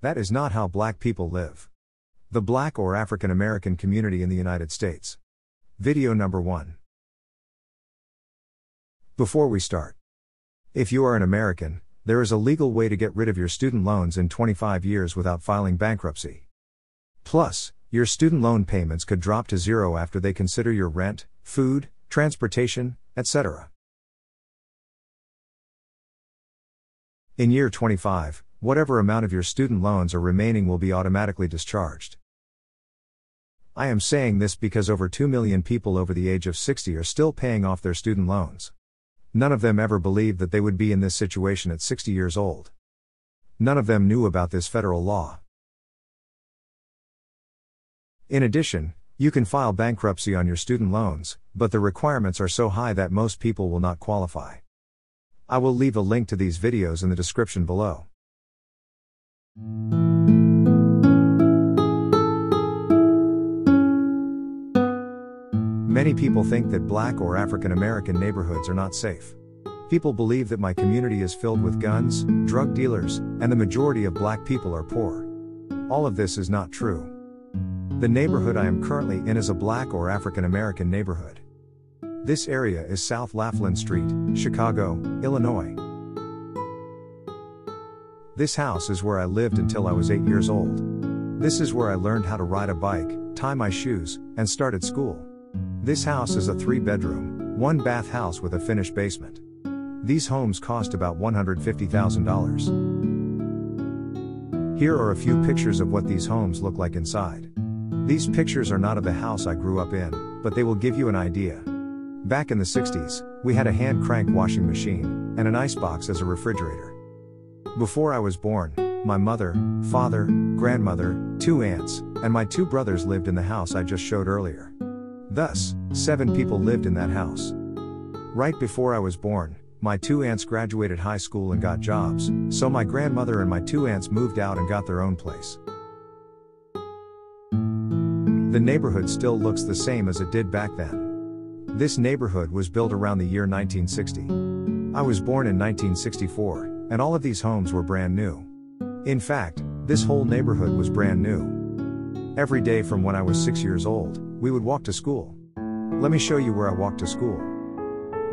That is not how black people live. The Black or African American community in the United States. Video number 1. Before we start, if you are an American, there is a legal way to get rid of your student loans in 25 years without filing bankruptcy. Plus, your student loan payments could drop to zero after they consider your rent, food, transportation, etc. In year 25, whatever amount of your student loans are remaining will be automatically discharged. I am saying this because over 2 million people over the age of 60 are still paying off their student loans. None of them ever believed that they would be in this situation at 60 years old. None of them knew about this federal law. In addition, you can file bankruptcy on your student loans, but the requirements are so high that most people will not qualify. I will leave a link to these videos in the description below. Many people think that black or African American neighborhoods are not safe. People believe that my community is filled with guns, drug dealers, and the majority of black people are poor. All of this is not true. The neighborhood I am currently in is a black or African American neighborhood. This area is South Laughlin Street, Chicago, Illinois. This house is where I lived until I was 8 years old. This is where I learned how to ride a bike, tie my shoes, and started school. This house is a 3-bedroom, 1-bath house with a finished basement. These homes cost about $150,000. Here are a few pictures of what these homes look like inside. These pictures are not of the house I grew up in, but they will give you an idea. Back in the 60s, we had a hand crank washing machine, and an icebox as a refrigerator. Before I was born, my mother, father, grandmother, 2 aunts, and my 2 brothers lived in the house I just showed earlier. Thus, 7 people lived in that house. Right before I was born, my 2 aunts graduated high school and got jobs, so my grandmother and my 2 aunts moved out and got their own place. The neighborhood still looks the same as it did back then. This neighborhood was built around the year 1960. I was born in 1964, and all of these homes were brand new. In fact, this whole neighborhood was brand new. Every day from when I was 6 years old, we would walk to school. Let me show you where I walked to school.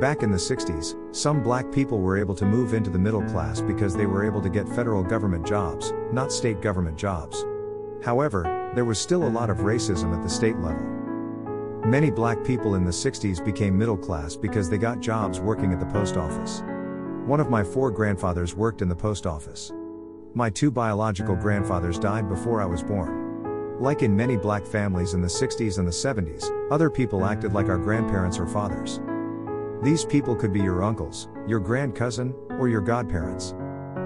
Back in the 60s, some black people were able to move into the middle class because they were able to get federal government jobs, not state government jobs. However, there was still a lot of racism at the state level. Many black people in the 60s became middle class because they got jobs working at the post office. One of my 4 grandfathers worked in the post office. My 2 biological grandfathers died before I was born. Like in many black families in the 60s and the 70s, other people acted like our grandparents or fathers. These people could be your uncles, your grand cousin, or your godparents.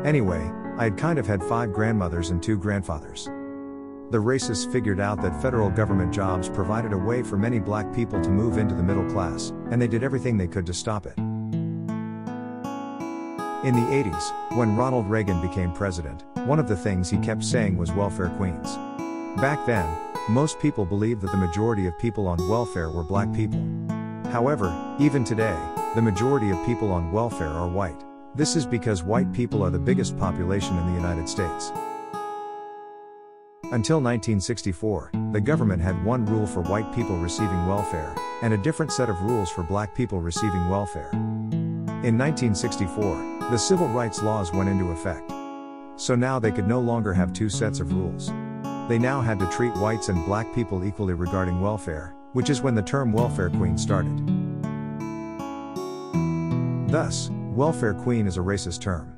Anyway, I had kind of had 5 grandmothers and 2 grandfathers. The racists figured out that federal government jobs provided a way for many black people to move into the middle class, and they did everything they could to stop it. In the 80s, when Ronald Reagan became president, one of the things he kept saying was welfare queens. Back then, most people believed that the majority of people on welfare were black people. However, even today, the majority of people on welfare are white. This is because white people are the biggest population in the United States. Until 1964, the government had one rule for white people receiving welfare, and a different set of rules for black people receiving welfare. In 1964, the civil rights laws went into effect. So now they could no longer have 2 sets of rules. They now had to treat whites and black people equally regarding welfare, which is when the term welfare queen started. Thus, welfare queen is a racist term.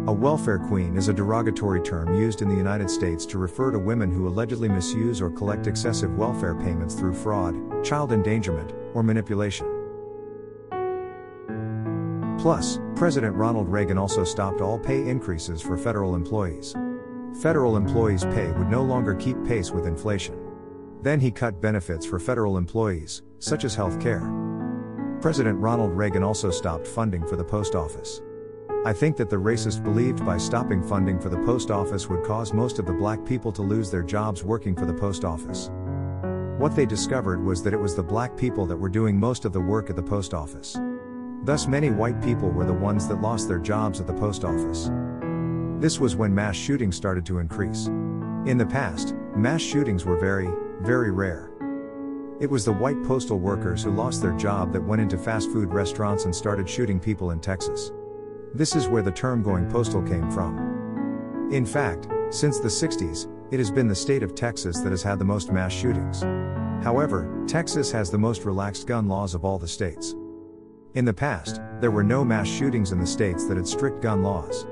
A welfare queen is a derogatory term used in the United States to refer to women who allegedly misuse or collect excessive welfare payments through fraud, child endangerment, or manipulation. Plus, President Ronald Reagan also stopped all pay increases for federal employees. Federal employees' pay would no longer keep pace with inflation. Then he cut benefits for federal employees, such as health care. President Ronald Reagan also stopped funding for the post office. I think that the racists believed by stopping funding for the post office would cause most of the black people to lose their jobs working for the post office. What they discovered was that it was the black people that were doing most of the work at the post office. Thus many white people were the ones that lost their jobs at the post office. This was when mass shootings started to increase. In the past, mass shootings were very, very rare. It was the white postal workers who lost their job that went into fast food restaurants and started shooting people in Texas. This is where the term going postal came from. In fact, since the 60s, it has been the state of Texas that has had the most mass shootings. However, Texas has the most relaxed gun laws of all the states. In the past, there were no mass shootings in the states that had strict gun laws.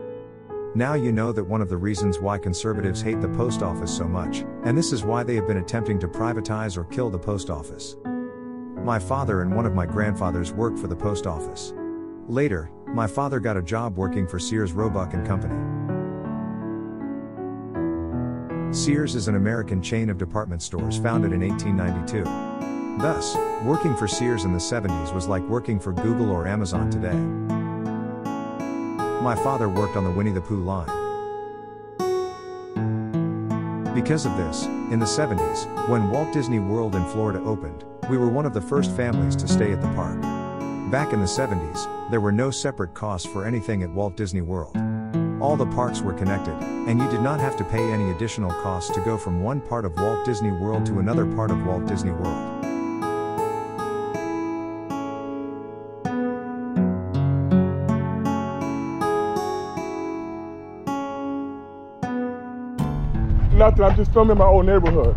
Now you know that one of the reasons why conservatives hate the post office so much, and this is why they have been attempting to privatize or kill the post office. My father and one of my grandfathers worked for the post office. Later, my father got a job working for Sears Roebuck and Company. Sears is an American chain of department stores founded in 1892. Thus, working for Sears in the 70s was like working for Google or Amazon today. My father worked on the Winnie the Pooh line. Because of this, in the 70s, when Walt Disney World in Florida opened, we were one of the first families to stay at the park. Back in the 70s, there were no separate costs for anything at Walt Disney World. All the parks were connected, and you did not have to pay any additional costs to go from one part of Walt Disney World to another part of Walt Disney World. Nothing, I'm just filming my old neighborhood.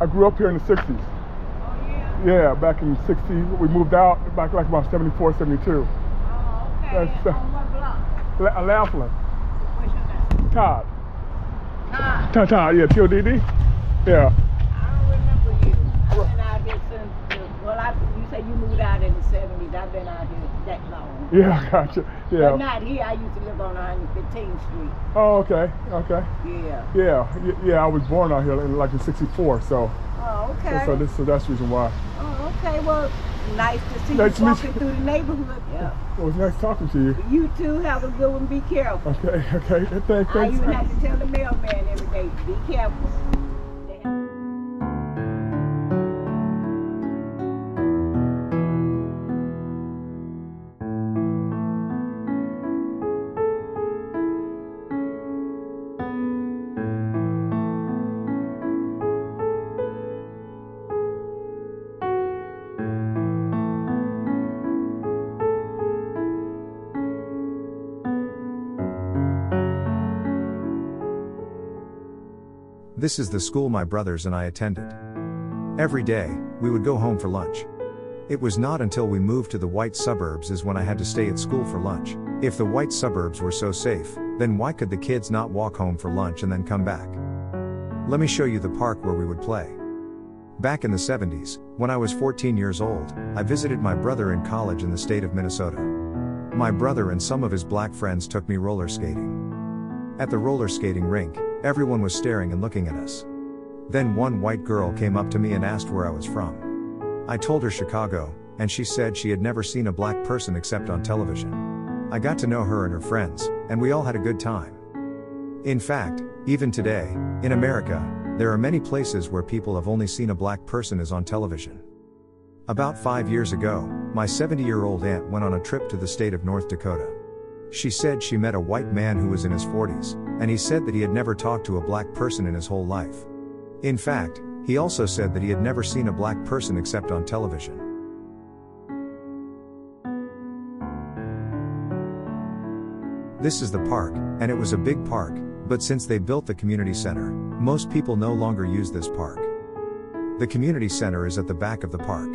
I grew up here in the 60s. Oh, yeah? Yeah, back in the 60s. We moved out back like about 74, 72. Oh, okay. That's, On what block? Laughlin. What's your name? Todd. Todd. Todd, yeah, T-O-D-D? Yeah. I don't remember you. I've been out here since, you say you moved out in the 70s. I've been out here that long. Yeah, gotcha. Yeah. But not here. I used to live on 115th Street. Oh, okay, okay. Yeah. Yeah, I was born out here in 64, so. Oh, okay. So that's the reason why. Oh, okay. Well, nice to see Nice to you meet walking you. through the neighborhood. Yeah. Well, it was nice talking to you. You too. Have a good one. Be careful. Okay. Thanks. I even have to tell the mailman every day, be careful. This is the school my brothers and I attended. Every day, we would go home for lunch. It was not until we moved to the white suburbs is when I had to stay at school for lunch. If the white suburbs were so safe, then why could the kids not walk home for lunch and then come back? Let me show you the park where we would play. Back in the 70s, when I was 14 years old, I visited my brother in college in the state of Minnesota. My brother and some of his black friends took me roller skating. At the roller skating rink, everyone was staring and looking at us. Then one white girl came up to me and asked where I was from. I told her Chicago, and she said she had never seen a black person except on television. I got to know her and her friends, and we all had a good time. In fact, even today, in America, there are many places where people have only seen a black person as on television. About 5 years ago, my 70-year-old aunt went on a trip to the state of North Dakota. She said she met a white man who was in his 40s, and he said that he had never talked to a black person in his whole life. In fact, he also said that he had never seen a black person except on television. This is the park, and it was a big park, but since they built the community center, most people no longer use this park. The community center is at the back of the park.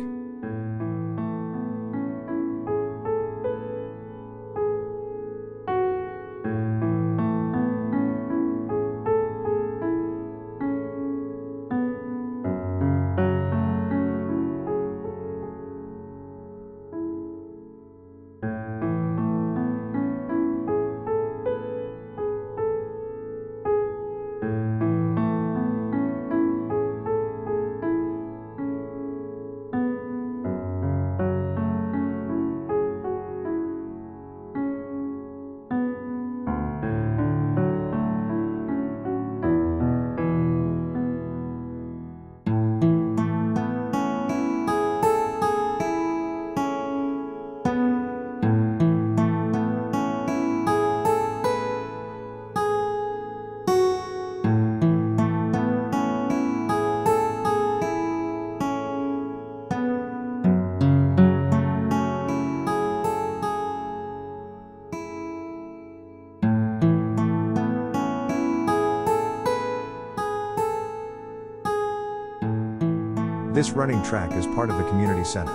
This running track is part of the community center.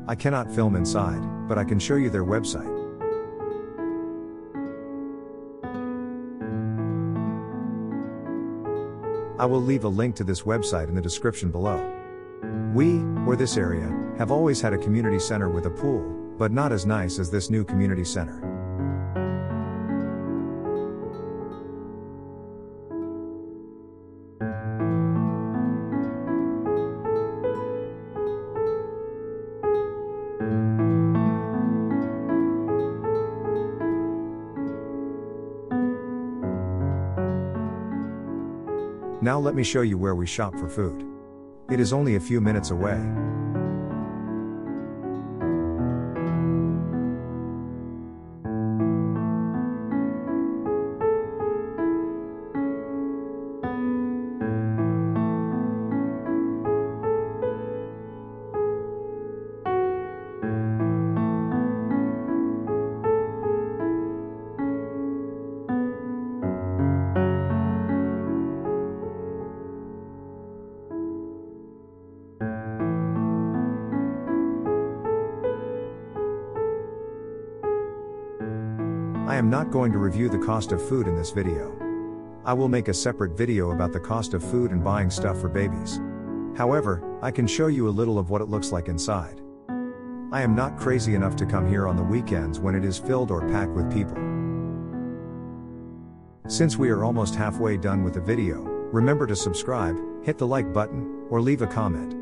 I cannot film inside, but I can show you their website. I will leave a link to this website in the description below. We, or this area, have always had a community center with a pool, but not as nice as this new community center. Now let me show you where we shop for food. It is only a few minutes away. I am not going to review the cost of food in this video. I will make a separate video about the cost of food and buying stuff for babies. However, I can show you a little of what it looks like inside. I am not crazy enough to come here on the weekends when it is filled or packed with people. Since we are almost halfway done with the video, remember to subscribe, hit the like button, or leave a comment.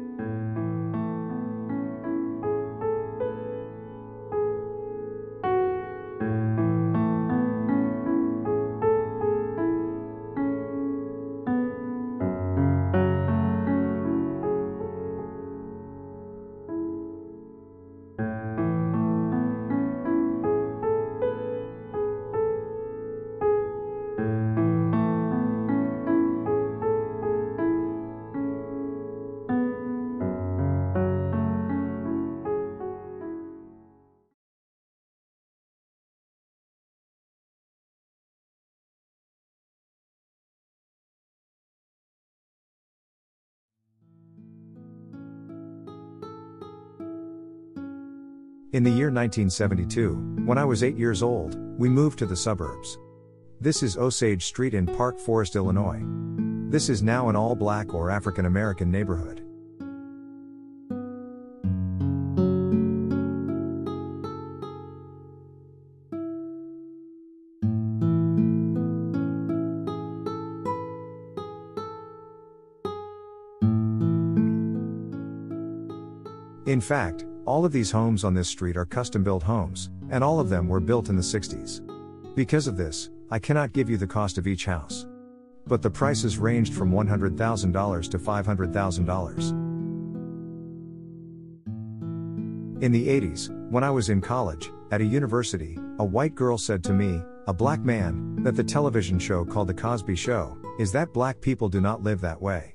In the year 1972, when I was 8 years old, we moved to the suburbs. This is Osage Street in Park Forest, Illinois. This is now an all-black or African American neighborhood. In fact, all of these homes on this street are custom-built homes, and all of them were built in the 60s. Because of this, I cannot give you the cost of each house. But the prices ranged from $100,000 to $500,000. In the 80s, when I was in college, at a university, a white girl said to me, a black man, that the television show called The Cosby Show, is that black people do not live that way.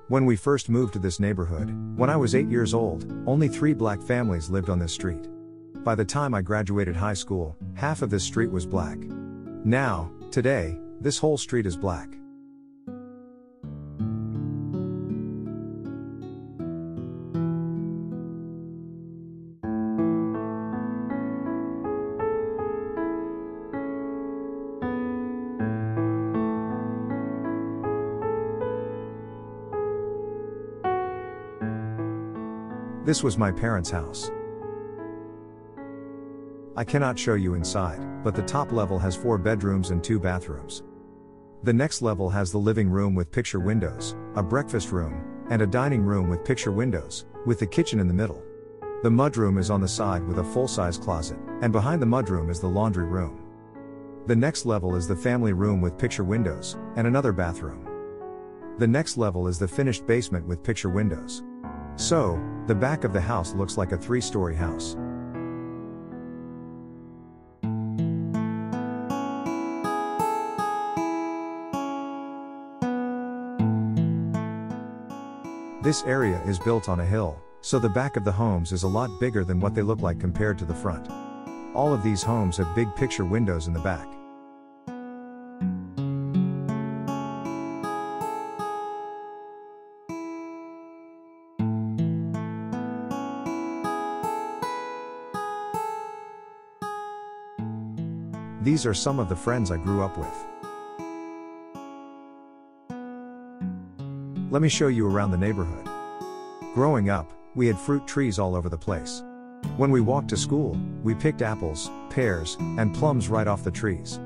When we first moved to this neighborhood, when I was 8 years old, only 3 black families lived on this street. By the time I graduated high school, half of this street was black. Now, today, this whole street is black. This was my parents' house. I cannot show you inside, but the top level has 4 bedrooms and 2 bathrooms. The next level has the living room with picture windows, a breakfast room, and a dining room with picture windows, with the kitchen in the middle. The mudroom is on the side with a full-size closet, and behind the mudroom is the laundry room. The next level is the family room with picture windows, and another bathroom. The next level is the finished basement with picture windows. So, the back of the house looks like a 3-story house. This area is built on a hill, so the back of the homes is a lot bigger than what they look like compared to the front. All of these homes have big picture windows in the back. These are some of the friends I grew up with. Let me show you around the neighborhood. Growing up, we had fruit trees all over the place. When we walked to school, we picked apples, pears, and plums right off the trees.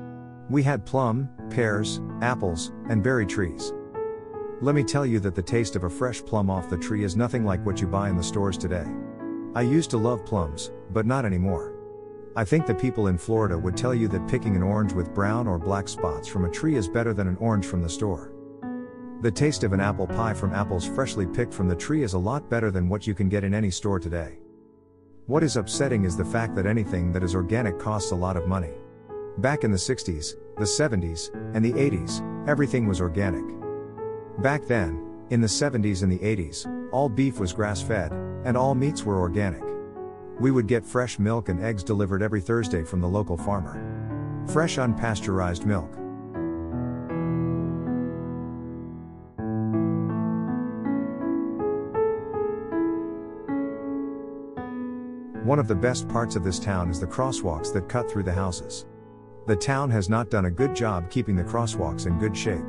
We had plum, pears, apples, and berry trees. Let me tell you that the taste of a fresh plum off the tree is nothing like what you buy in the stores today. I used to love plums, but not anymore. I think the people in Florida would tell you that picking an orange with brown or black spots from a tree is better than an orange from the store. The taste of an apple pie from apples freshly picked from the tree is a lot better than what you can get in any store today. What is upsetting is the fact that anything that is organic costs a lot of money. Back in the 60s, the 70s, and the 80s, everything was organic. Back then, in the 70s and the 80s, all beef was grass-fed, and all meats were organic. We would get fresh milk and eggs delivered every Thursday from the local farmer. Fresh unpasteurized milk. One of the best parts of this town is the crosswalks that cut through the houses. The town has not done a good job keeping the crosswalks in good shape.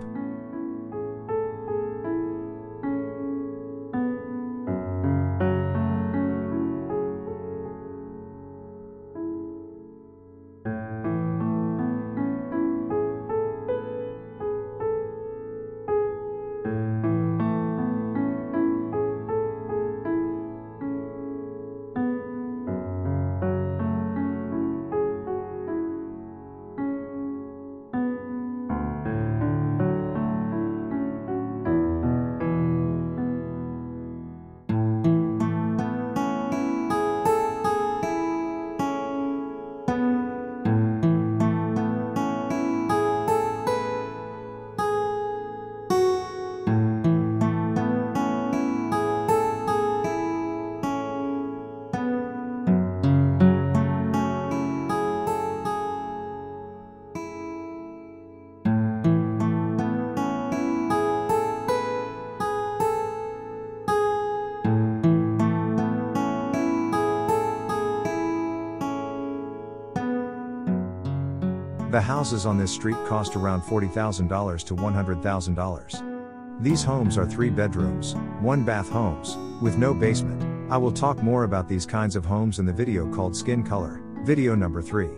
The houses on this street cost around $40,000 to $100,000. These homes are 3 bedrooms, 1 bath homes, with no basement. I will talk more about these kinds of homes in the video called Skin Color, video number 3.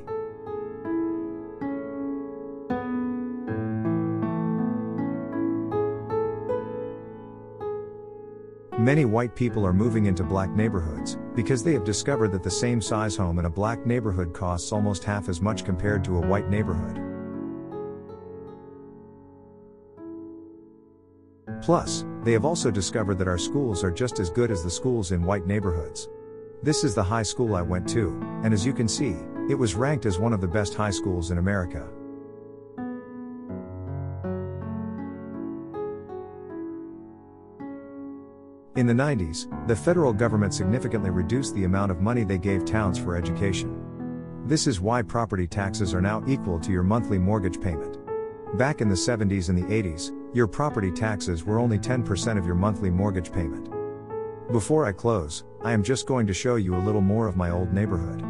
Many white people are moving into black neighborhoods, because they have discovered that the same size home in a black neighborhood costs almost half as much compared to a white neighborhood. Plus, they have also discovered that our schools are just as good as the schools in white neighborhoods. This is the high school I went to, and as you can see, it was ranked as one of the best high schools in America. In the 90s, the federal government significantly reduced the amount of money they gave towns for education. This is why property taxes are now equal to your monthly mortgage payment. Back in the 70s and the 80s, your property taxes were only 10% of your monthly mortgage payment. Before I close, I am just going to show you a little more of my old neighborhood.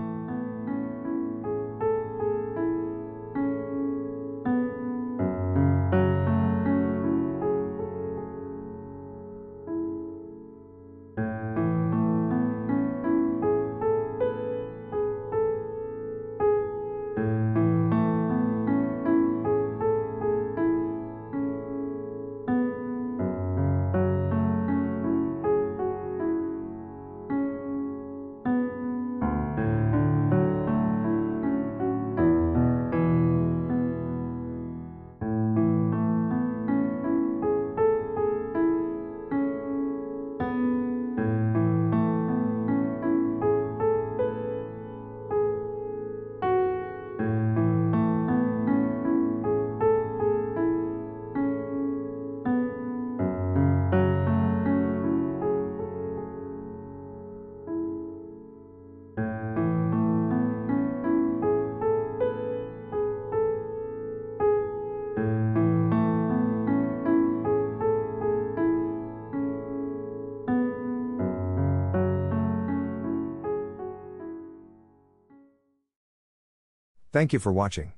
Thank you for watching.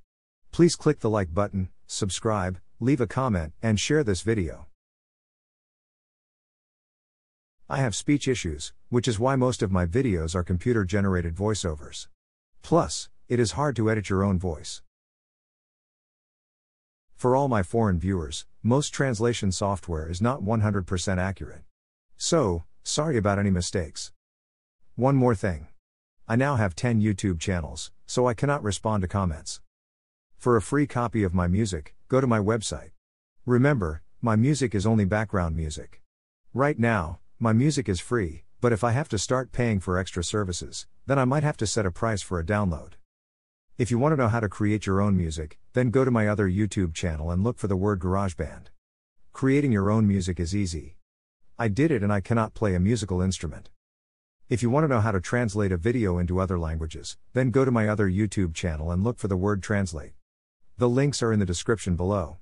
Please click the like button, subscribe, leave a comment, and share this video. I have speech issues, which is why most of my videos are computer-generated voiceovers. Plus, it is hard to edit your own voice. For all my foreign viewers, most translation software is not 100% accurate. So, sorry about any mistakes. One more thing. I now have 10 YouTube channels, so I cannot respond to comments. For a free copy of my music, go to my website. Remember, my music is only background music. Right now, my music is free, but if I have to start paying for extra services, then I might have to set a price for a download. If you want to know how to create your own music, then go to my other YouTube channel and look for the word Garageband. Creating your own music is easy. I did it and I cannot play a musical instrument. If you want to know how to translate a video into other languages, then go to my other YouTube channel and look for the word translate. The links are in the description below.